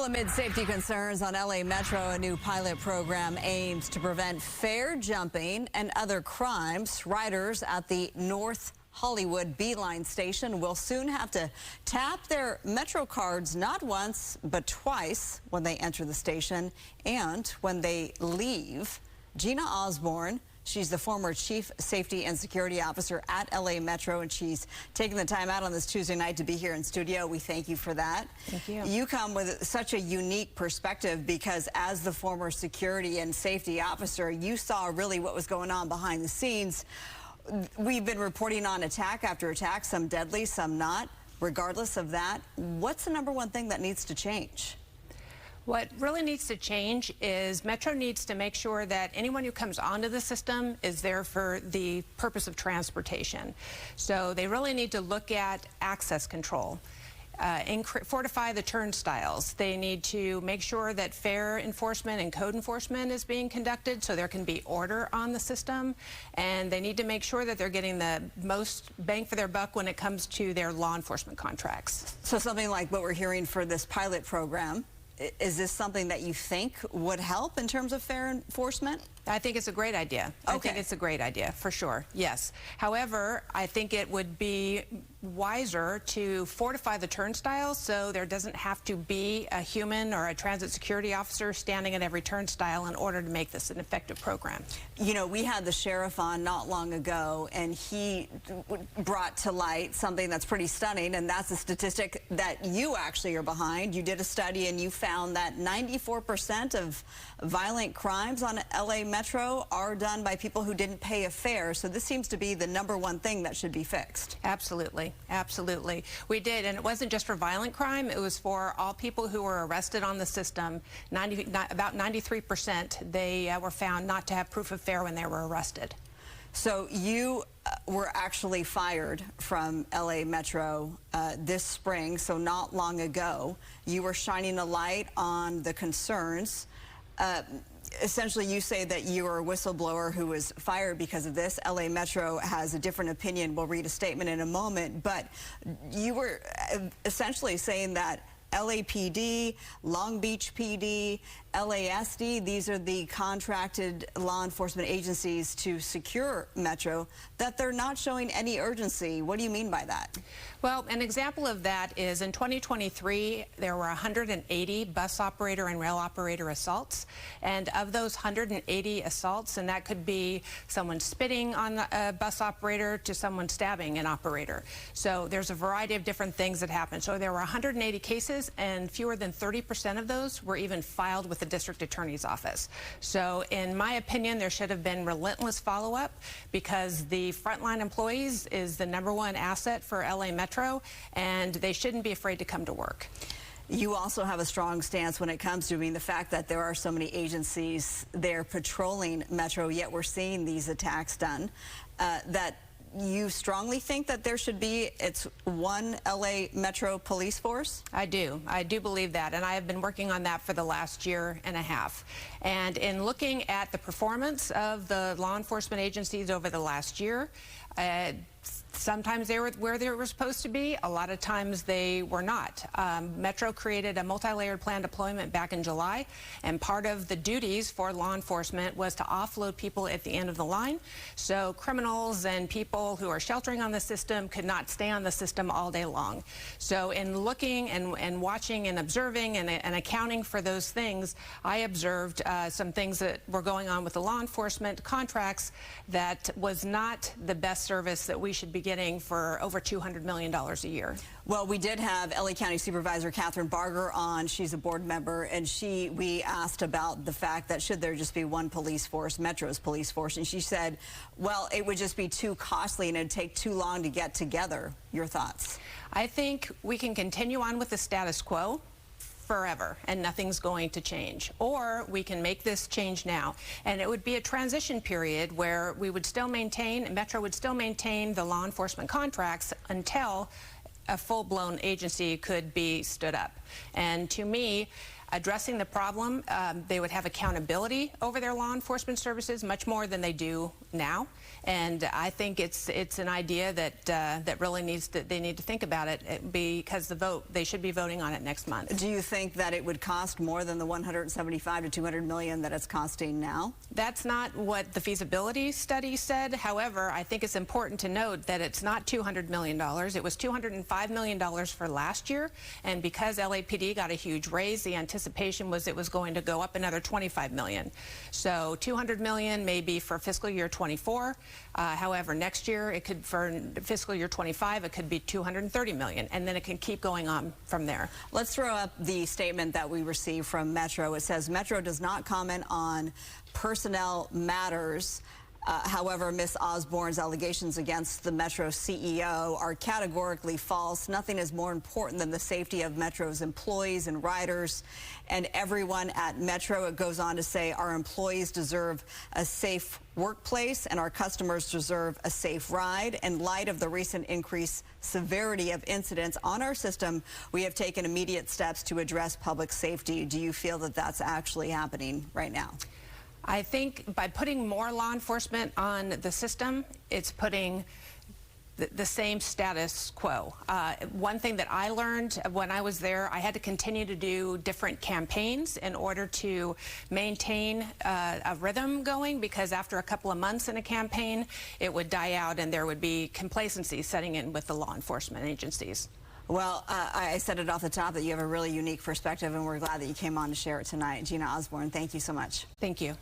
amid safety concerns on LA Metro, a new pilot program aims to prevent fare jumping and other crimes. Riders at the North Hollywood Beeline station will soon have to tap their Metro cards not once, but twice when they enter the station and when they leave. Gina Osborn, she's the former Chief Safety and Security Officer at LA Metro, and she's taking the time out on this Tuesday night to be here in studio. We thank you for that. Thank you. You come with such a unique perspective because as the former security and safety officer, you saw really what was going on behind the scenes. We've been reporting on attack after attack, some deadly, some not. Regardless of that, what's the #1 thing that needs to change? What really needs to change is Metro needs to make sure that anyone who comes onto the system is there for the purpose of transportation. So they really need to look at access control, fortify the turnstiles. They need to make sure that fare enforcement and code enforcement is being conducted so there can be order on the system. And they need to make sure that they're getting the most bang for their buck when it comes to their law enforcement contracts. So something like what we're hearing for this pilot program, is this something that you think would help in terms of fare enforcement? I think it's a great idea. Okay. I think it's a great idea, for sure, yes. However, I think it would be wiser to fortify the turnstiles so there doesn't have to be a human or a transit security officer standing at every turnstile in order to make this an effective program. You know, we had the sheriff on not long ago, and he brought to light something that's pretty stunning, and that's a statistic that you actually are behind. You did a study and you found that 94% of violent crimes on LA Metro are done by people who didn't pay a fare. So this seems to be the #1 thing that should be fixed. Absolutely, absolutely. We did, and it wasn't just for violent crime. It was for all people who were arrested on the system. About 93%, they were found not to have proof of fare when they were arrested. So you were actually fired from LA Metro this spring, so not long ago. You were shining a light on the concerns. Essentially, you say that you are a whistleblower who was fired because of this. LA Metro has a different opinion. We'll read a statement in a moment. But you were essentially saying that LAPD, Long Beach PD, LASD, these are the contracted law enforcement agencies to secure Metro, that they're not showing any urgency. What do you mean by that? Well, an example of that is in 2023, there were 180 bus operator and rail operator assaults. And of those 180 assaults, and that could be someone spitting on a bus operator to someone stabbing an operator. So there's a variety of different things that happen. So there were 180 cases, and fewer than 30% of those were even filed with the district attorney's office. So in my opinion, there should have been relentless follow-up because the frontline employees is the #1 asset for LA Metro, and they shouldn't be afraid to come to work. You also have a strong stance when it comes to the fact that there are so many agencies there patrolling Metro, yet we're seeing these attacks done, that you strongly think that there should be one LA Metro police force? I do believe that, and I have been working on that for the last year and a half. And in looking at the performance of the law enforcement agencies over the last year, sometimes they were where they were supposed to be. A lot of times they were not. Metro created a multi-layered plan deployment back in July, and part of the duties for law enforcement was to offload people at the end of the line. So criminals and people who are sheltering on the system could not stay on the system all day long. So in looking and watching and observing and accounting for those things, I observed some things that were going on with the law enforcement contracts that was not the best service that we should be getting for over $200 million a year. Well, we did have LA County Supervisor Catherine Barger on. She's a board member, and we asked about the fact that should there just be one police force, Metro's police force, and she said, well, it would just be too costly and it'd take too long to get together. Your thoughts? I think we can continue on with the status quo forever and nothing's going to change, or we can make this change now, and it would be a transition period where we would still maintain, Metro would still maintain the law enforcement contracts until a full-blown agency could be stood up. And to me, addressing the problem. They would have accountability over their law enforcement services much more than they do now. And I think it's an idea that that really they need to think about it, because they should be voting on it next month. Do you think that it would cost more than the 175 to 200 million that it's costing now? That's not what the feasibility study said. However, I think it's important to note that it's not $200 million. It was $205 million for last year, and because LAPD got a huge raise, the anticipation was it was going to go up another $25 million. So $200 million may be for fiscal year 24. However, next year, for fiscal year 25, it could be $230 million, and then it can keep going on from there. Let's throw up the statement that we received from Metro. It says Metro does not comment on personnel matters. However, Ms. Osborn's allegations against the Metro CEO are categorically false. Nothing is more important than the safety of Metro's employees and riders and everyone at Metro. It goes on to say our employees deserve a safe workplace and our customers deserve a safe ride. In light of the recent increased severity of incidents on our system, we have taken immediate steps to address public safety. Do you feel that that's actually happening right now? I think by putting more law enforcement on the system, it's putting the same status quo. One thing that I learned when I was there, I had to continue to do different campaigns in order to maintain a rhythm going, because after a couple of months in a campaign, it would die out and there would be complacency setting in with the law enforcement agencies. Well, I said it off the top that you have a really unique perspective, and we're glad that you came on to share it tonight. Gina Osborn, thank you so much. Thank you.